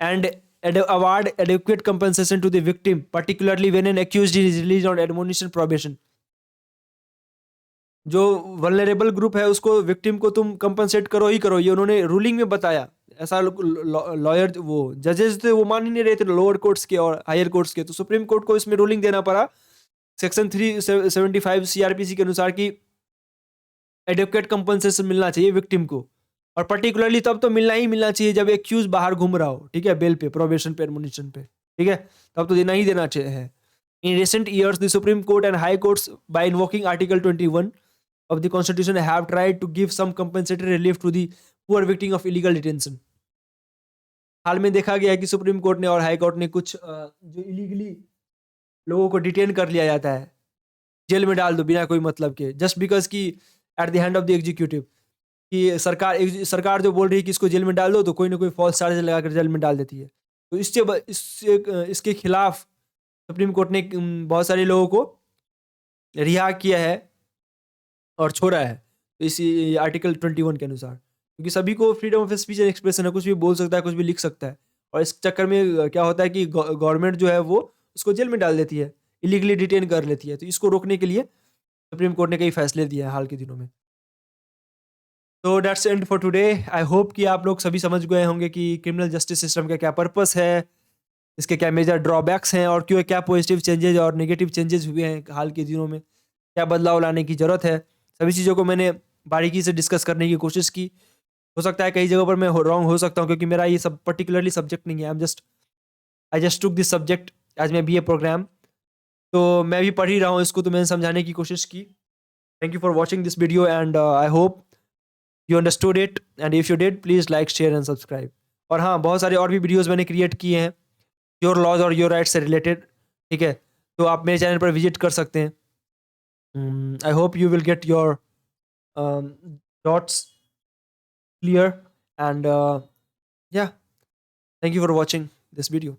and award adequate compensation to the victim, particularly when an accused is released on admonition probation. जो वल्नरेबल ग्रुप है उसको, विक्टिम को तुम कंपनसेट करो ही करो, ये उन्होंने रूलिंग में बताया। ऐसा लॉयर, वो जजेस थे, वो मान ही नहीं रहे थे, लोअर कोर्ट्स के और हायर कोर्ट्स के, तो सुप्रीम कोर्ट को इसमें रूलिंग देना पड़ा सेक्शन 375 सीआरपीसी के अनुसार कि एडवोकेट कंपनसेशन मिलना चाहिए विक्टिम को, और पर्टिकुलरली तब तो मिलना ही मिलना चाहिए जब एक्यूज बाहर घूम रहा हो, ठीक है, बेल पे, प्रोबेशन पे, एडमोनिशन पे, ठीक है, तब तो देना ही देना चाहिए। In recent years the supreme court and high courts by invoking article 21 of the constitution have tried to give some compensatory relief to the poor victim of illegal detention। हाल में देखा गया है कि सुप्रीम कोर्ट ने और high court ने कुछ जो इलीगली लोगों को डिटेन कर लिया जाता है, जेल में डाल दो बिना कोई मतलब के, जस्ट बिकॉज कि at the hand of the executive, कि सरकार जो बोल रही है कि इसको जेल में डाल दो, तो कोई ना कोई फॉल्स चार्ज लगाकर जेल में डाल देती है। तो इसके खिलाफ सुप्रीम कोर्ट ने बहुत सारे लोगों को रिहा किया है और छोड़ा है, तो इसी आर्टिकल 21 के अनुसार, क्योंकि सभी को freedom of speech and expression है, कुछ भी बोल सकता है, कुछ भी लिख सकता है, और इस चक्कर में क्या होता है कि गवर्नमेंट जो है वो उसको जेल में डाल देती है, इलीगली डिटेन कर लेती है। तो इसको रोकने के लिए सुप्रीम कोर्ट ने कई फैसले दिए हैं हाल के दिनों में। तो that's and for today. I hope कि आप लोग सभी समझ गए होंगे कि क्रिमिनल जस्टिस सिस्टम का क्या पर्पस है, इसके क्या मेजर ड्रॉबैक्स हैं, और क्यों क्या पॉजिटिव चेंजेस और नेगेटिव चेंजेस हुए हैं हाल के दिनों में, क्या बदलाव लाने की ज़रूरत है। सभी चीज़ों को मैंने बारीकी से डिस्कस करने की कोशिश की। हो सकता है कई जगहों पर मैं रॉन्ग हो सकता हूँ, क्योंकि मेरा ये सब पर्टिकुलरली सब्जेक्ट नहीं है। I just took this subject as my BA program, तो मैं भी पढ़ ही रहा हूँ इसको, तो मैंने समझाने की कोशिश की। Thank you for watching this video and I hope you understood it, and if you did please like, share and subscribe. और हाँ, बहुत सारे और भी वीडियोज़ मैंने क्रिएट किए हैं योर लॉज और योर राइट्स से रिलेटेड, ठीक है, तो आप मेरे चैनल पर विजिट कर सकते हैं। I hope you will get your dots clear, and yeah, thank you for watching this video.